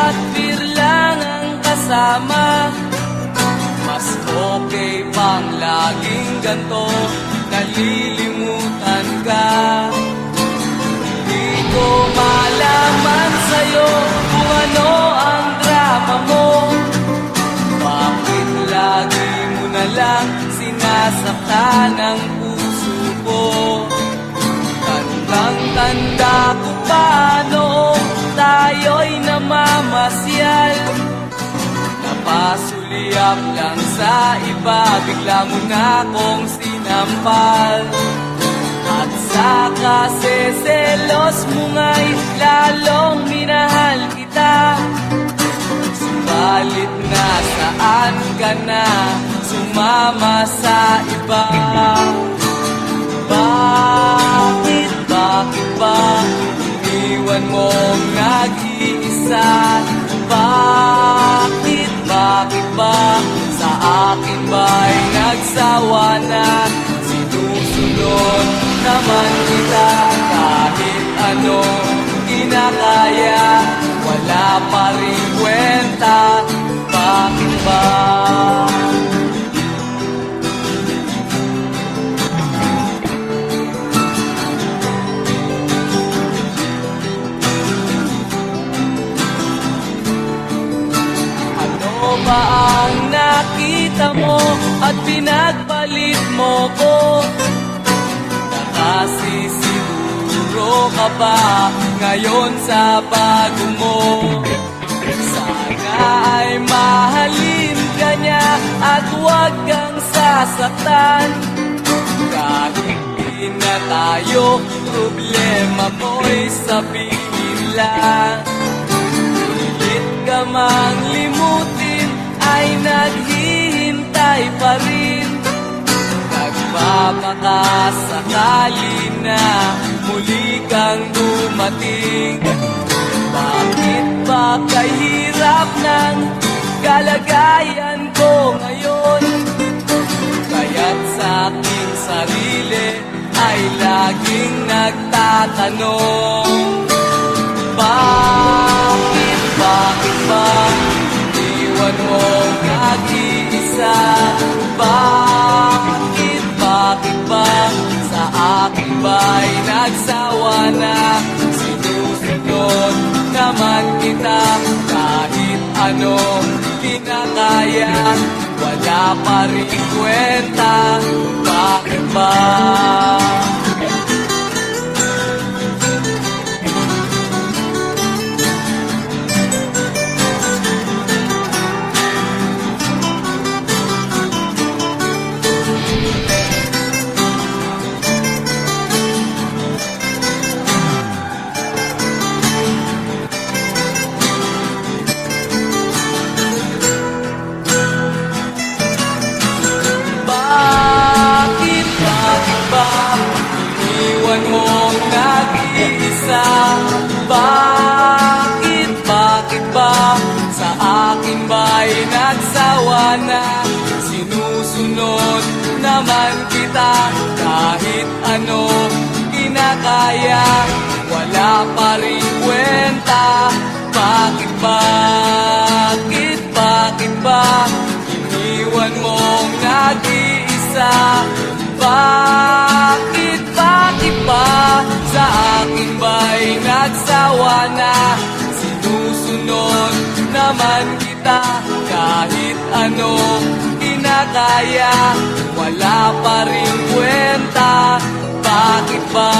at beer lang ang kasama. Mas okay pang laging ganto, nalilimutan ka. Di ko malaman sa'yo kung ano ang drama mo. Bakit lagi mo na lang sinasaktan ang puso ko? Tandang-tanda ko pa noong tayo'y namamasyal. Napasulyap lang sa iba, bigla mo na akong sinampal. At sa kaseselos mo nga'y lalong minahal kita. Subalit nasaan ka na, sumama sa iba. Bakit ba iniwan mong nag-iisa? Bakit ba sa akin ba'y nagsawa na? Sinusunod naman kita kahit ano kinakaya, wala pa rin kwenta. Bakit ba? Ano ba ang nakita mo at pinagpalit mo ko? Nakasisiguro ka ba ngayon sa bago mo? Sana ay mahalin ka niya at huwag kang sasaktan. Kahit di na tayo, problema mo'y sabihin lang. Pilit ka mang limutin ay naghihintay pa rin. Nagpapakasakali na muli kang dumating. Bakit ba kahirap ng kalagayan ko ngayon? Kaya't sa aking sarili ay laging nagtatanong. Bakit ba iwan mong nag-iisa? Bakit ba sa akin ba'y nagsawa na? Sinusunod naman kita kahit ano kinakaya, wala pa rin kwenta. Bakit ba? Iniwan mong nag-iisa? Bakit ba sa akin ba'y nagsawa na? Sinusunod naman kita kahit ano kinakaya, wala pa rin kwenta. Bakit ba iniwan mong nag-iisa? Bakit ba sa akin ba'y nagsawa na? Sinusunod naman kita kahit ano kinakaya, wala pa rin kwenta. Bakit ba?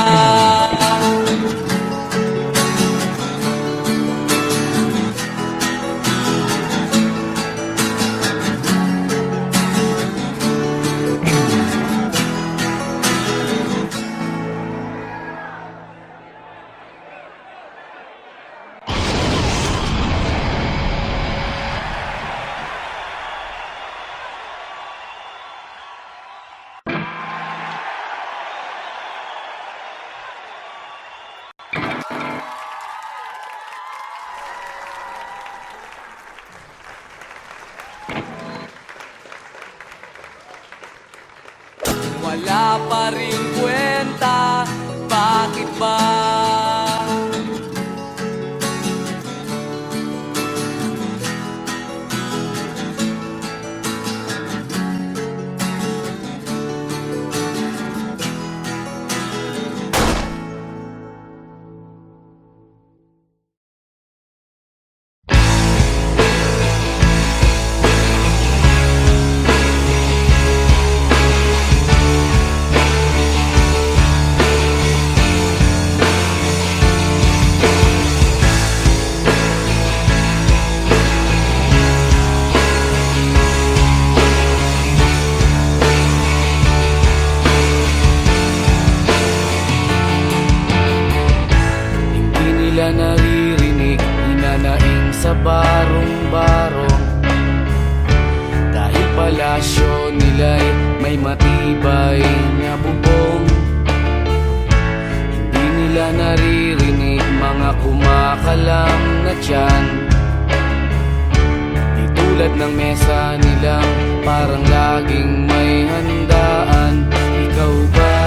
barong-barong. Dahil palasyo nila'y may matibay na bubong. Hindi nila naririnig mga kumakalam na tiyan. Di tulad ng mesa nilang parang laging may handaan. Ikaw ba?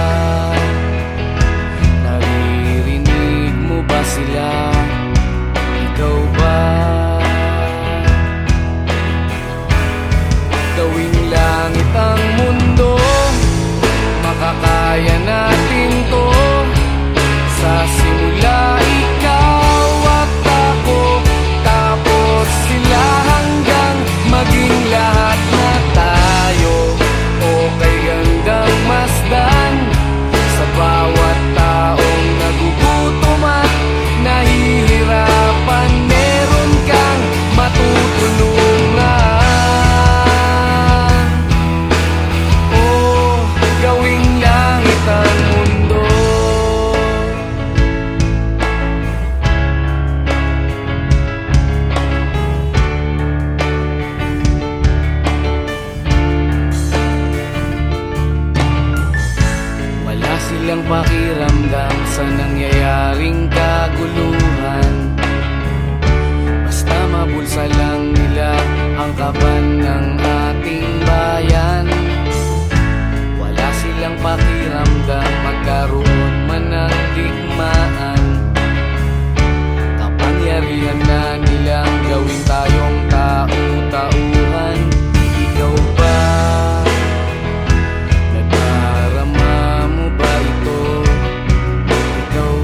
Naririnig mo ba sila? Ikaw ba? Gawing langit ang mundo, makakaya natin to. Sa simula ikaw at ako, tapos sila hanggang maging lahat na tayo. Okay hanggang masdan sa bawat taong nagugutom at nahihirapan. Meron kang matutulungan. Oh, gawing langit ang mundo. Wala silang pakiramdam sa nangyayaring kaguluhan. Basta mabulsa lang nila ang kaban ng ating bayan. Wala silang pakiramdam magkaroon man ng digmaan. Kapangyarihan na nilang gawin tayong tau-tauhan. Ikaw ba? Nadarama mo ba ito? Ikaw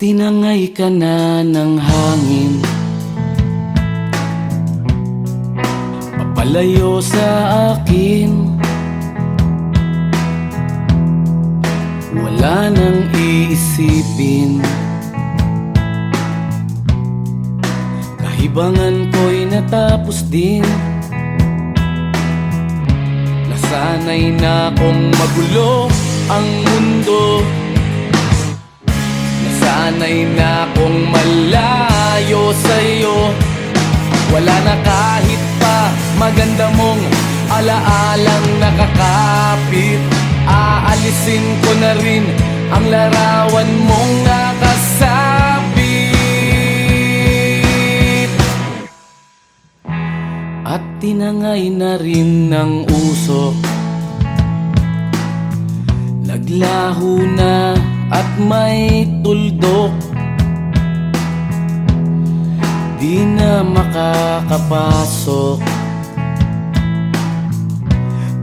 tinangay ka na ng hangin, papalayo sa akin. Wala nang iisipin, kahibangan ko'y natapos din. Nasanay na kong magulo ang mundo, nasanay na kong malayo sa'yo. Wala na kahit pa maganda mong alaalang nakakapit. Aalisin ko na rin ang larawan mong nakasabit. At tinangay na rin ng usok, naglaho na at may tuldok. Di na makakapasok,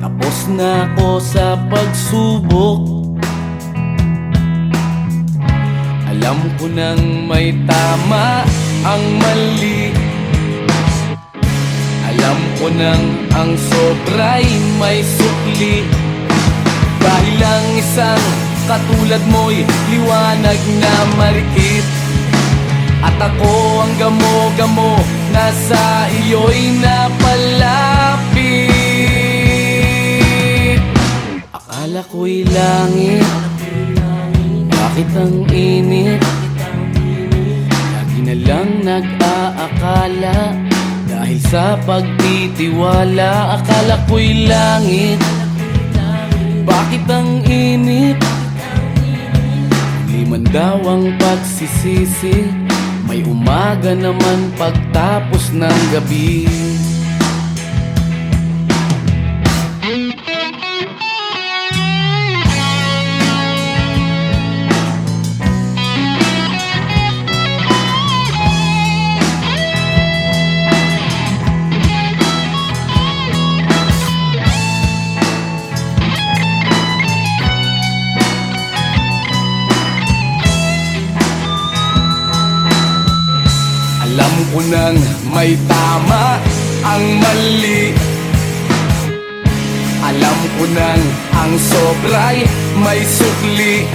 tapos na ako sa pagsubok. Alam ko nang may tama ang mali, alam ko nang ang sobra'y may sukli. Dahil lang isang katulad mo'y liwanag na marikit, at ako ang gamo-gamo na sa iyo'y napalapit. Akala ko'y langit, bakit ang init? Lagi na lang nag-aakala, dahil sa pagtitiwala. Akala ko'y langit, bakit ang init? Di man daw ang pagsisisi, may umaga naman pagtapos ng gabi. Alam ko nang may tama ang mali, alam ko nang ang sobra'y may sukli.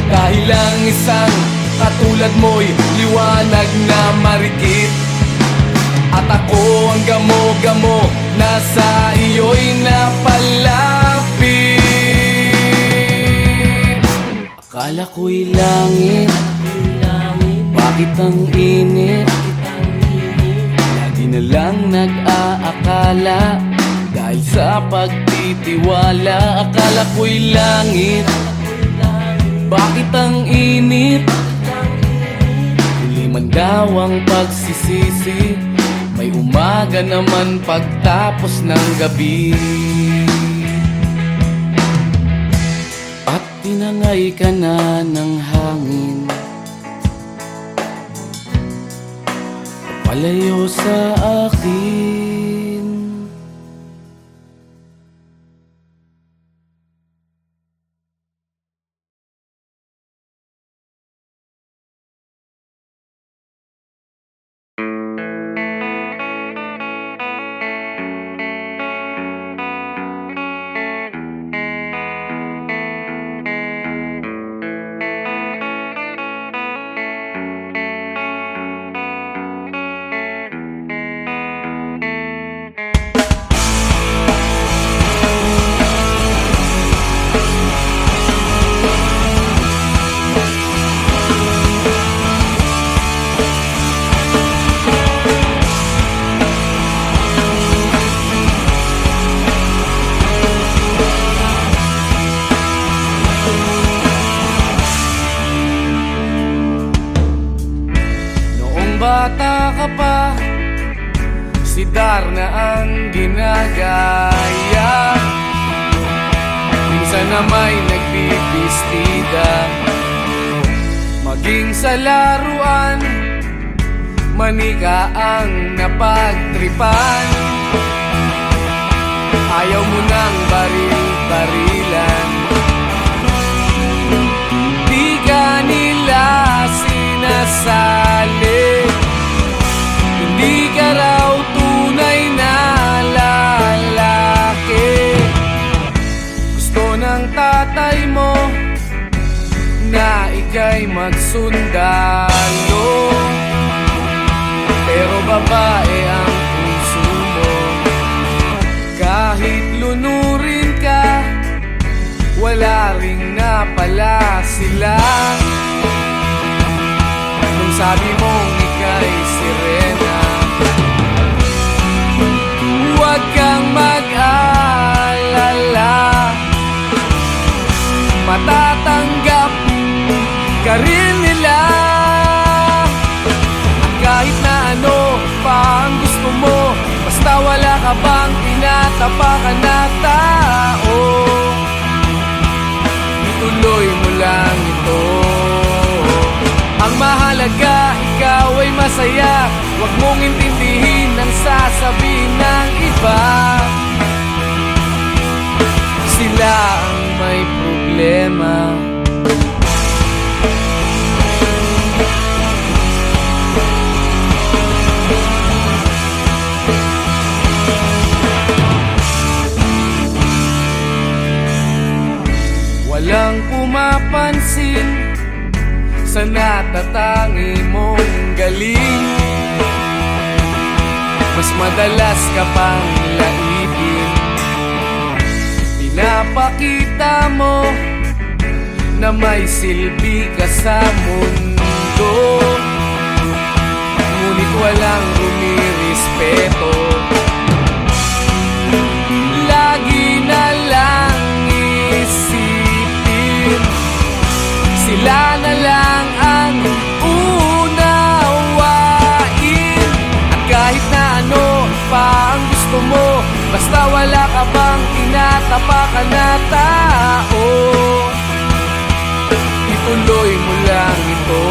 Dahil lang isang katulad mo'y liwanag na marikit, at ako ang gamo-gamo na sa iyo'y napalapit. Akala ko'y langit, bakit ang init? Lagi na lang nag-aakala, dahil sa pagtitiwala. Akala ko'y langit, bakit ang init? Huli man daw ang pagsisisi, may umaga naman pagtapos ng gabi. At tinangay ka na ng hangin, palayo sa akin. Bata ka pa, si Darna ang ginagaya. Minsan na may nagbibistida, maging sa laruan, manika ang napagtripan. Ayaw mo nang baril-barilan, di ka nila ika'y magsundalo, pero babae ang puso mo. Kahit lunurin ka, wala ring napala sila. Nung sabi mong ika'y sirena, huwag kang mag-alala, matatanggap ka rin nila. At kahit na ano pa ang gusto mo, basta wala ka bang tinatapakan na tao, ituloy mo lang ito. Ang mahalaga, ikaw ay masaya. Huwag mong intindihin ang sasabihin ng iba. Sila ang may problema. Walang pumapansin sa natatangi mong galing. Mas madalas ka pang laipin. Pinapakita mo na may silbi ka sa mundo, ngunit walang rumirespeto. Lagi na lang isipin, sila na lang ang unawain. At kahit na ano pa ang gusto mo, basta wala ka bang tinatapakan na tao, ituloy mo lang ito.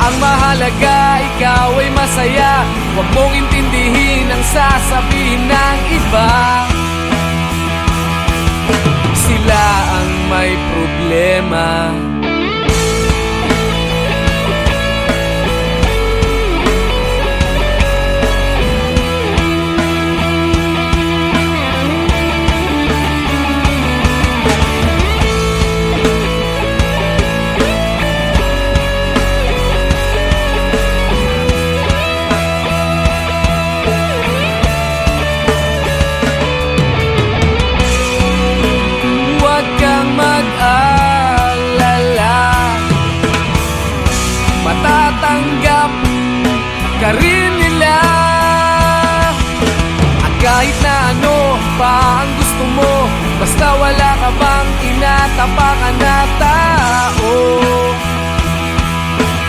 Ang mahalaga, ikaw ay masaya. Huwag mong intindihin ang sasabihin ng iba. Sila ang may problema. Matatanggap ka rin nila. At kahit na ano pa ang gusto mo, basta wala ka bang tinatapakan na tao,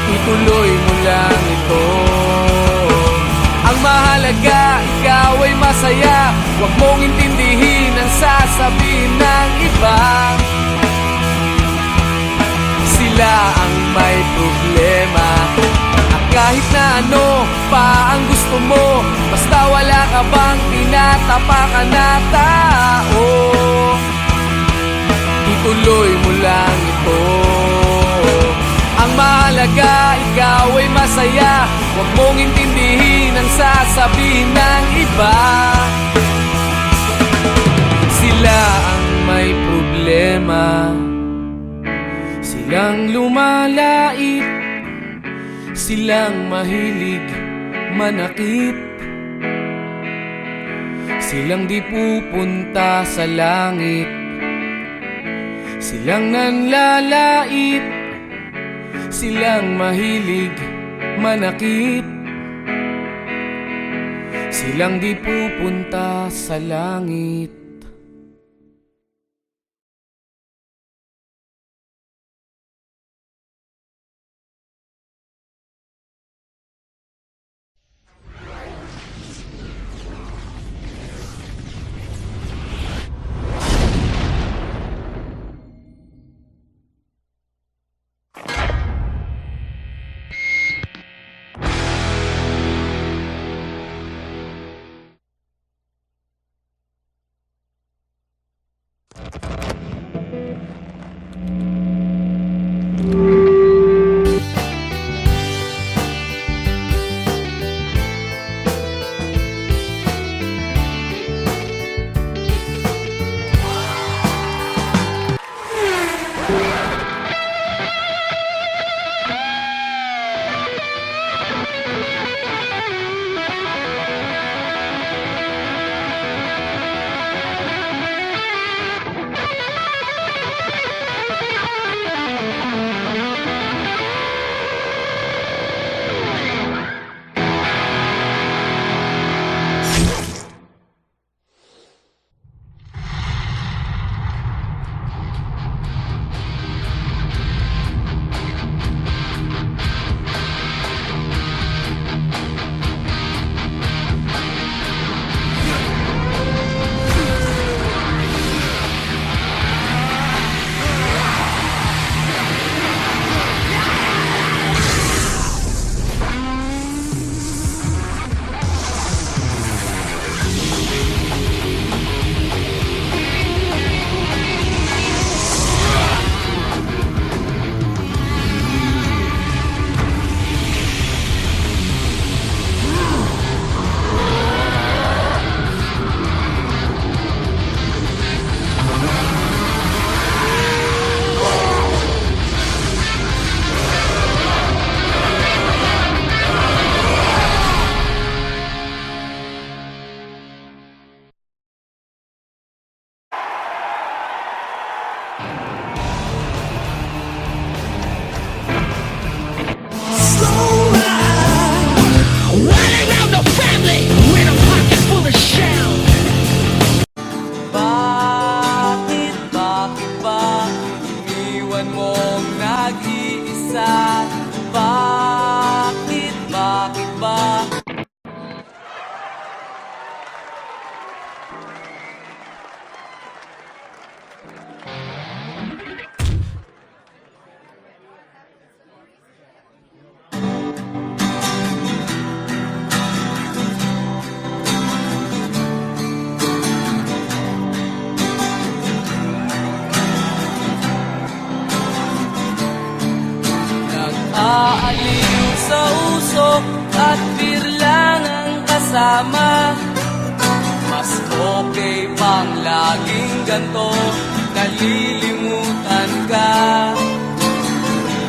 ituloy mo lang ito. Ang mahalaga, ikaw ay masaya. Huwag mong intindihin ang sasabihin ng iba. Sila ang may problema. At kahit na ano pa ang gusto mo, basta wala ka bang tinatapakan na tao, ituloy mo lang ito. Ang mahalaga, ikaw ay masaya. Huwag mong intindihin ang sasabihin ng iba. Sila ang may problema. Silang lumalait, silang mahilig manakit, silang di pupunta sa langit, silang nanlalait, silang mahilig manakit, silang di pupunta sa langit. Nag-aaliw sa usok at birlang ang kasama. Mas okay pang laging ganto, nalilimutan ka.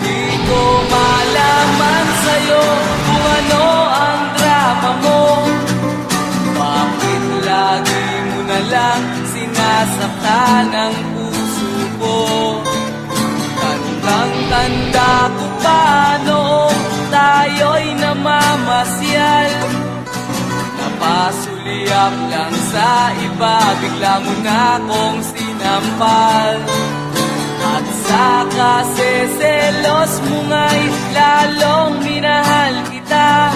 Di ko malaman sa'yo kung ano ang drama mo. Bakit lagi mo na lang sinasaktan ang puso ko? Tandang-tanda ko pa noong tayo'y namamasyal. Napasulyap lang sa iba, bigla mo na akong sinampal. At sa kaseselos mo nga'y lalong minahal kita.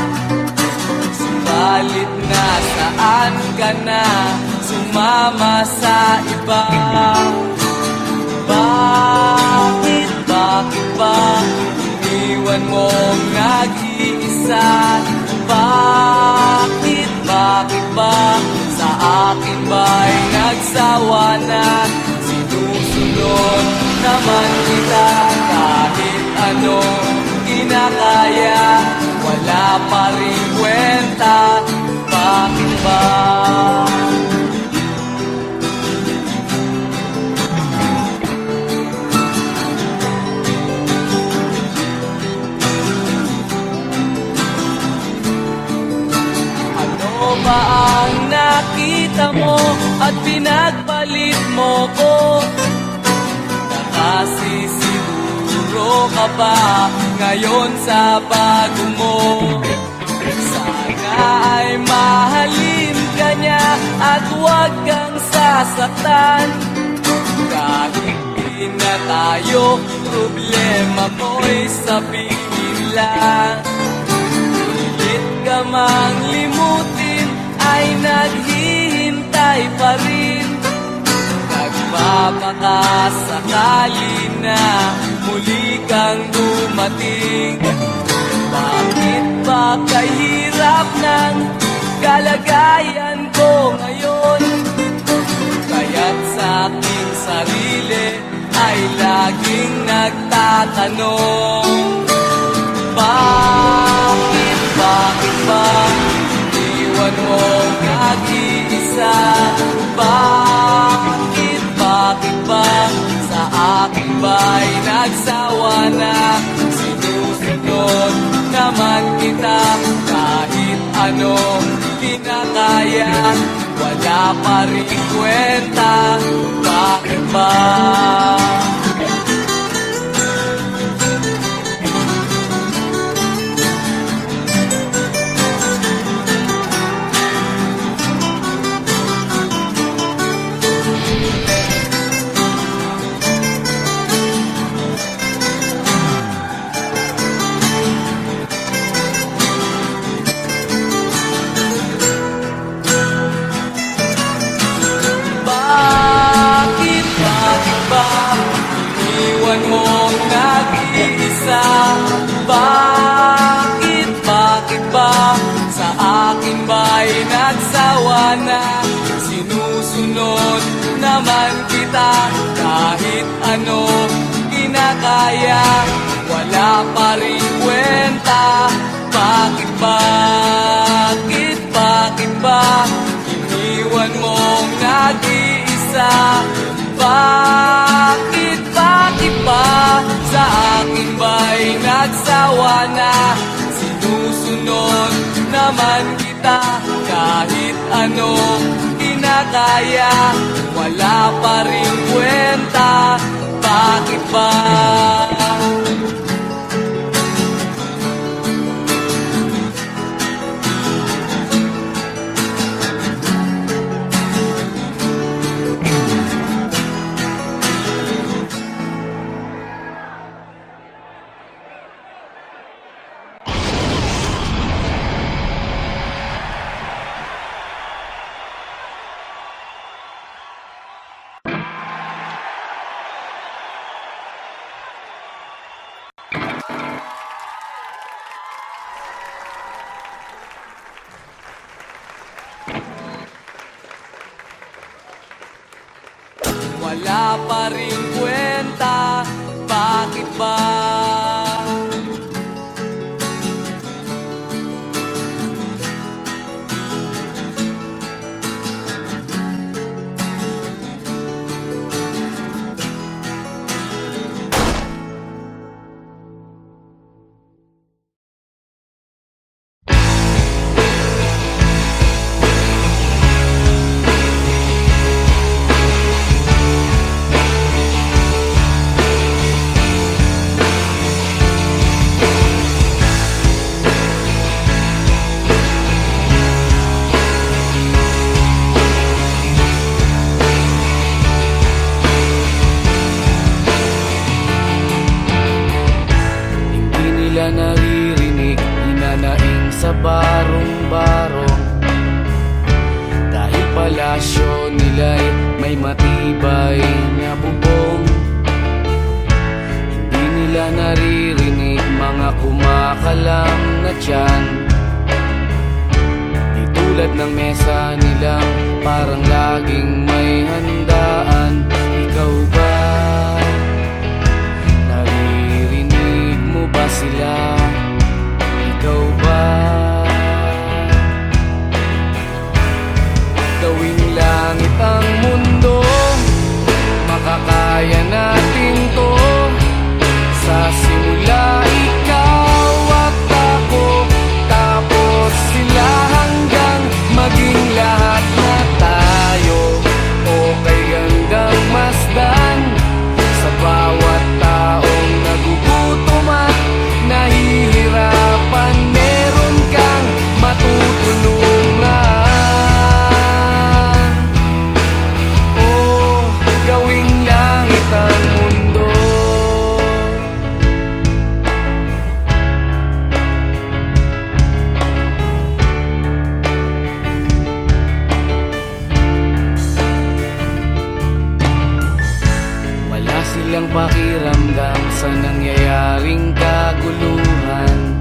Subalit nasaan ka na, sumama sa iba. Bakit ba iniwan mong nag-iisa? Bakit ba sa akin ba'y nagsawa na? Sinusunod naman kita kahit anong kinakaya, wala pa rin kwenta. Bakit ba? Ba ang nakita mo at pinagpalit mo ko? Nakasisiguro ka ba ngayon sa bago mo? Sana ay mahalin ka niya at huwag kang sasaktan. Kahit di na tayo, problema mo'y sabihin lang. Pilit ka mang limutin ay naghihintay pa rin. Nagpapakasakali na muli kang dumating. Bakit ba kahirap ng kalagayan ko ngayon? Kaya't sa aking sarili ay laging nagtatanong. Bakit ba iwan mong nag-iisa? Bakit ba sa akin ba'y nagsawa na? Sinusunod naman kita kahit anong kinakaya, wala pa rin kwenta. Bakit ba? Iwan mong nag-iisa. Bakit ba sa akin ba'y nagsawa na? Sinusunod naman kita kahit ano kinakaya, wala pa rin kwenta. Bakit ba iniwan mong nag-iisa? Bakit ba sa akin ba'y nagsawa na? Sinusunod naman kita kahit anong kinakaya, wala pa rin kwenta. Bakit ba? wala pa rin kwenta. Bakit ba? Naririnig, hinanaing sa barong-barong. Dahil palasyo nila'y may matibay na bubong. Hindi nila naririnig mga kumakalam na tiyan. Di tulad ng mesa nilang parang laging may handaan. Ikaw ba? Ba sila? Ikaw ba? Gawing langit ang mundo, makakaya natin to. Sa simula ikaw at ako, tapos sila hanggang maging lahat na tayo. Okay hanggang masdan sa bawat taong nagugutom at nahihirapan, meron kang matutulungan. Oh, gawing langit ang mundo. Wala silang pakiramdam sa nangyayaring kaguluhan.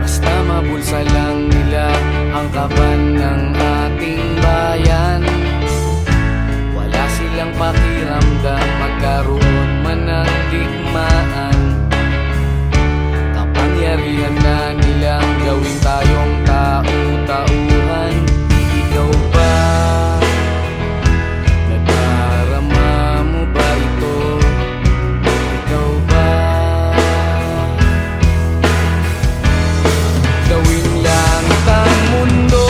Basta mabulsa lang nila ang kaban ng ating bayan. Wala silang pakiramdam magkaroon man ng digmaan. Kapangyarihan na nilang gawin tayong tau-tauhan. Ikaw ba? Nadarama mo ba ito? Ikaw ba? Gawing langit ang mundo,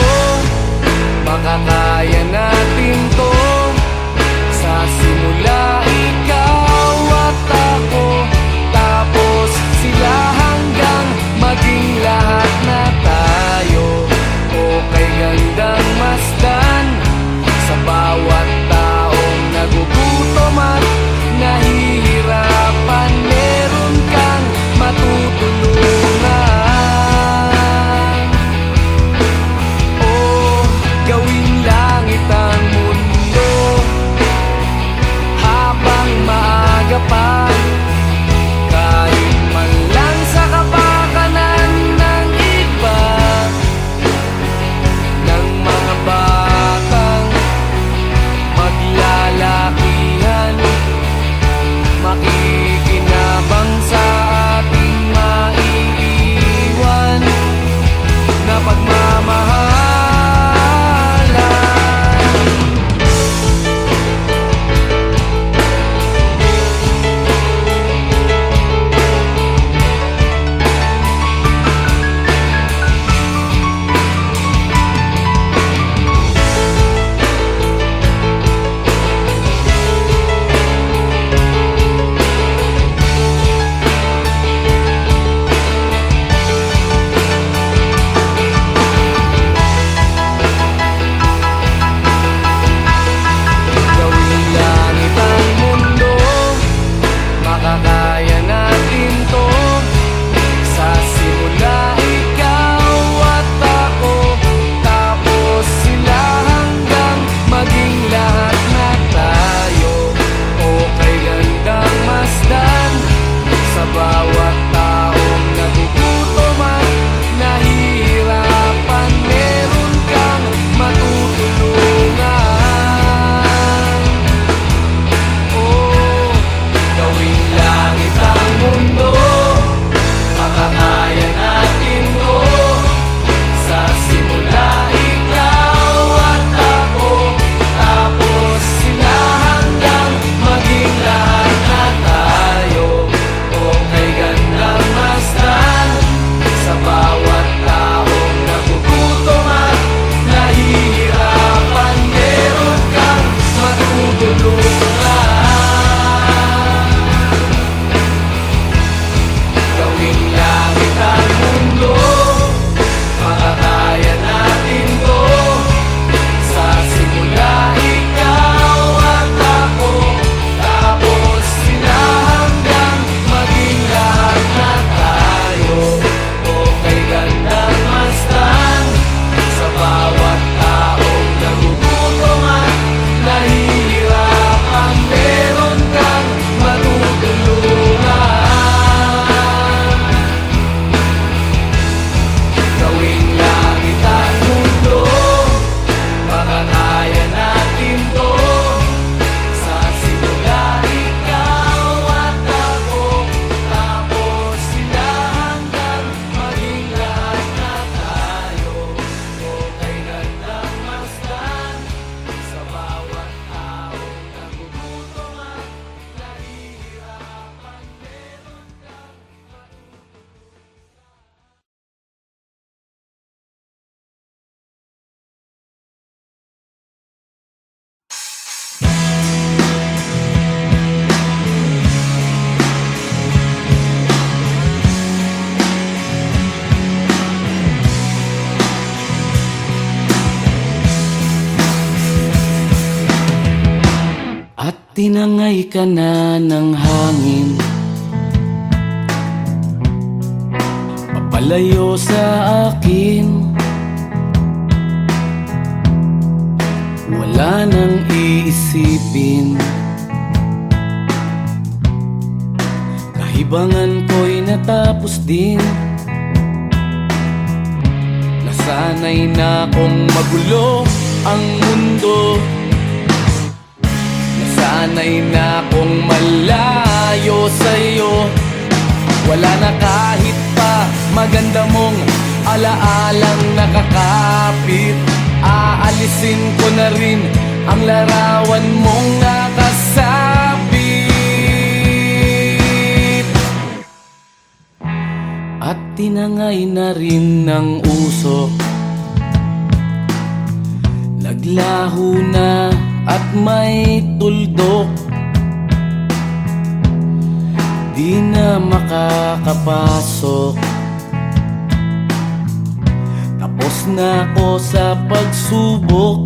makakaya natin to. Sa simula ikaw at ako, tapos sila hanggang maging lahat na tayo. Okay hanggang masdan sa bawat taong nagugutom at nahihirapan, meron kang matutulungan. Oh, gawing langit ang mundo. tinangay ka na ng hangin, papalayo sa akin. Wala nang iisipin, kahibangan ko'y natapos din. Nasanay na kong magulo ang mundo, nasanay na kong malayo sa'yo. Wala na kahit pa maganda mong alaalang nakakapit. Aalisin ko na rin ang larawan mong nakasabit. At tinangay na rin ng usok, naglaho na at may tuldok. Di na makakapasok, tapos na ako sa pagsubok.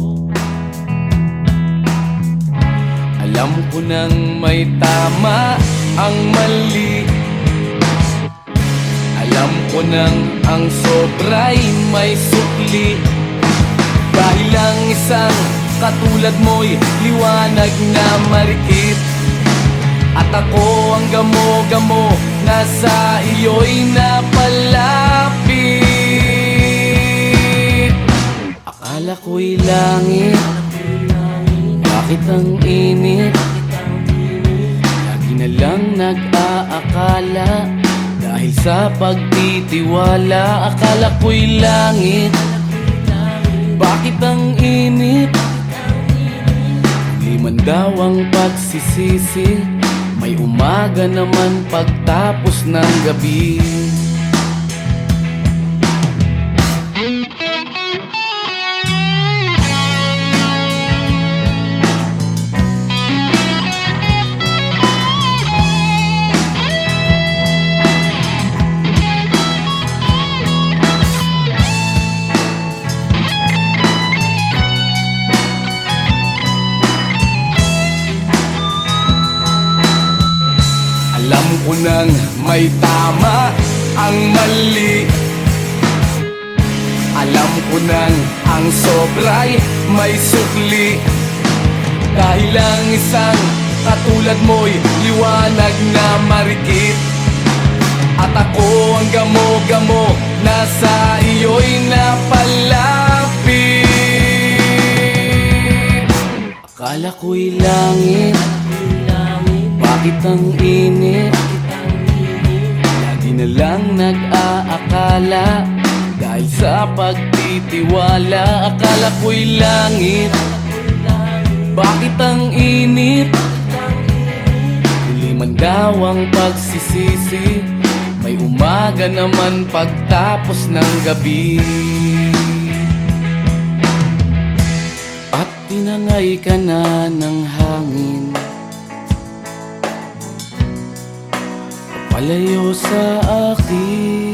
Alam ko nang may tama ang mali, alam ko nang ang sobra'y may sukli. Dahil lang isang katulad mo'y liwanag na marikit, at ako ang gamo-gamo na sa iyo'y napalapit. Akala ko'y langit, bakit ang init? Lagi na lang nag-aakala, dahil sa pagtitiwala. Akala ko'y langit, bakit ang init? Di man daw ang pagsisisi, may umaga naman pagtapos ng gabi. Alam ko nang may tama ang mali, alam ko nang ang sobra'y may sukli. Dahil lang isang katulad mo'y liwanag na marikit, at ako ang gamo-gamo na sa iyo'y napalapit. Akala ko'y langit, bakit ang init? Lagi na lang nag-aakala, dahil sa pagtitiwala. Akala ko'y langit, bakit ang init? Huli man daw ang pagsisisi, may umaga naman pagtapos ng gabi. At tinangay ka na ng hangin, palayo sa akin.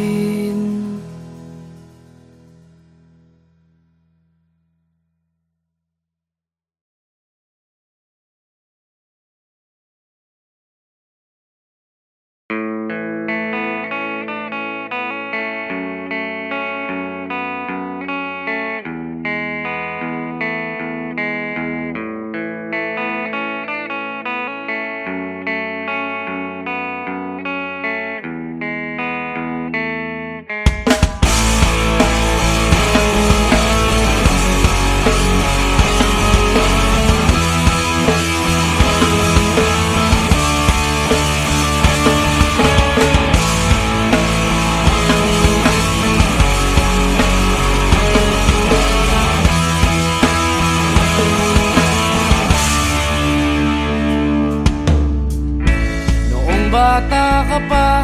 Bata ka pa,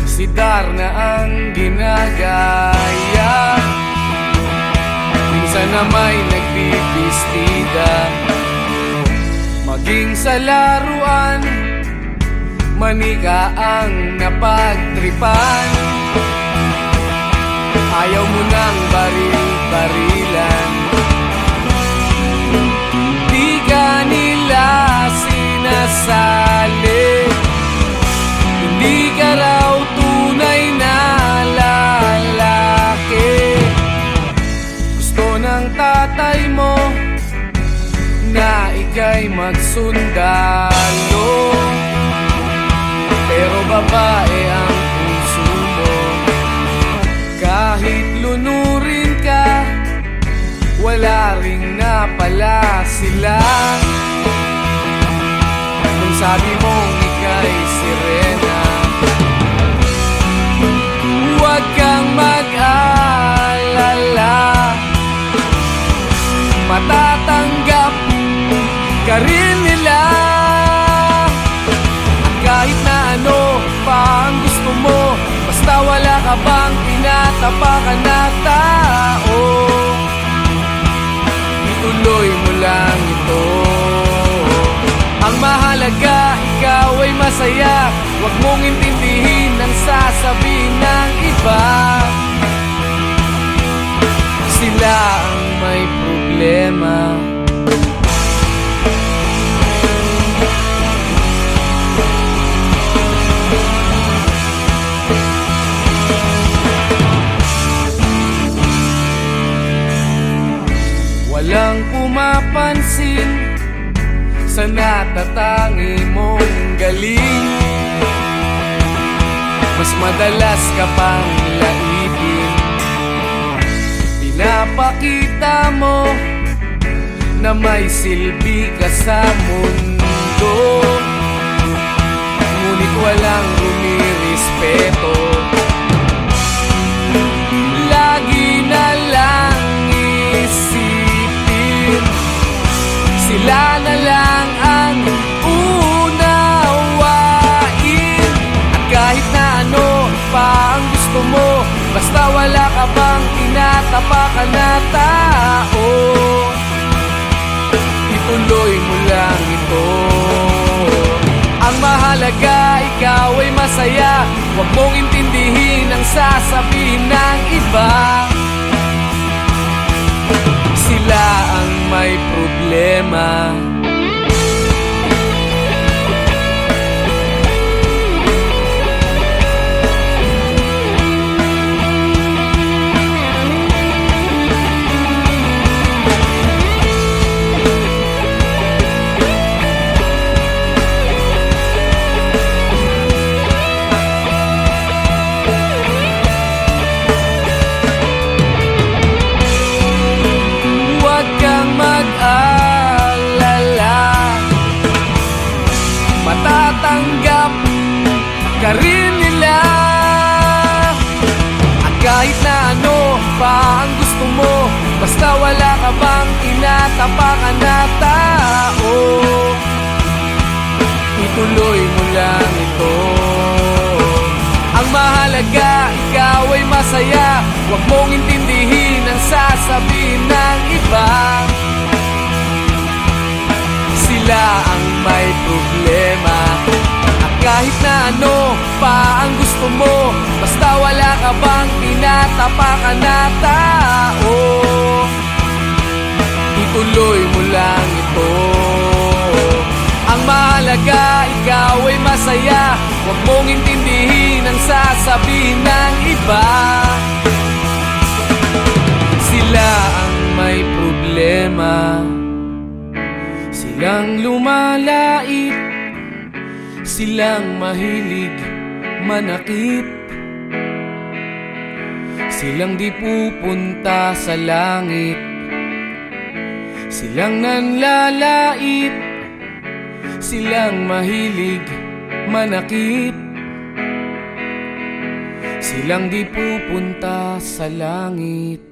si Darna ang ginagaya. Minsan na may nagbibistida, maging sa laruan, manika ang napagtripan. Ayaw mo nang baril-barilan, di ka nila ika'y magsundalo, pero babae ang puso mo. Kahit lunurin ka, wala ring napala sila. Kung sabi mong ika'y sirena, huwag kang mag-alala, matatanggap ka rin nila. At kahit na ano pa ang gusto mo, basta wala ka bang tinatapakan na tao, ituloy mo lang ito. Ang mahalaga, ikaw ay masaya. Huwag mong intindihin ang sasabihin ng iba. Sila ang may problema. Walang pumapansin sa natatangi mong galing. Mas madalas ka pang laipin. Pinapakita mo na may silbi ka sa mundo, ngunit walang rumirespeto. Lagi na lang isipin, sila na lang ang unawain. At kahit na ano pa ang gusto mo, basta wala ka bang tinatapakan na tao, ituloy mo lang ito. Ang mahalaga, ikaw ay masaya. Huwag mong intindihin ang sasabihin ng iba. Sila ang may problema. Matatanggap ka rin nila. At kahit na ano pa ang gusto mo, basta wala ka bang tinatapakan na tao, ituloy mo lang ito. Ang mahalaga, ikaw ay masaya. Huwag mong intindihin ang sasabihin ng iba. Sila ang may problema. At kahit na ano pa ang gusto mo, basta wala ka bang tinatapakan na tao, ituloy mo lang ito. Ang mahalaga, ikaw ay masaya. Huwag mong intindihin ang sasabihin ng iba. Sila ang may problema. Silang lumalait, silang mahilig manakit, silang di pupunta sa langit, silang nanlalait, silang mahilig manakit, silang di pupunta sa langit.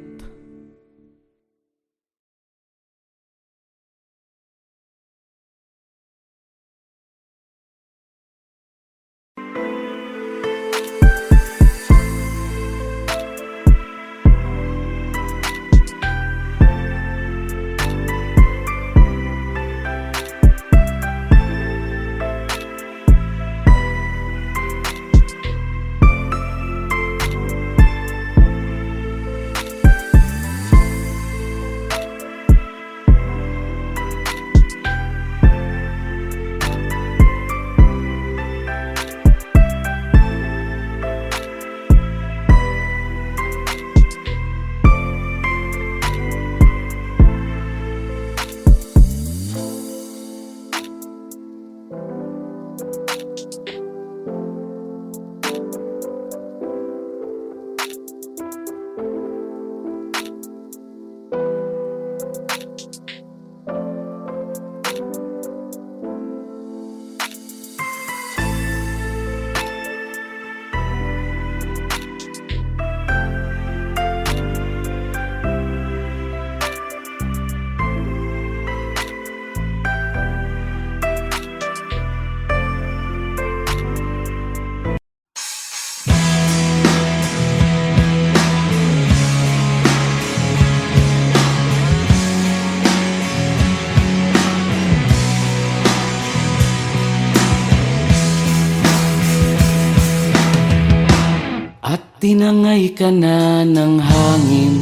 Tinangay ka na ng hangin,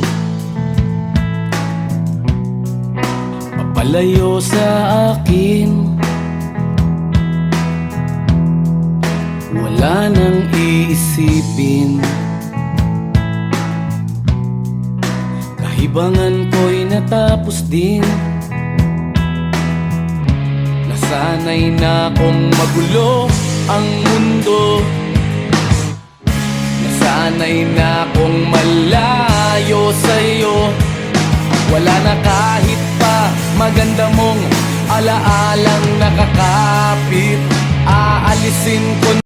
papalayo sa akin. Wala nang iisipin, kahibangan ko'y natapos din. Nasanay na kong magulo ang mundo, nasanay na kong malayo sa'yo. Wala na kahit pa maganda mong alaalang nakakapit, aalisin ko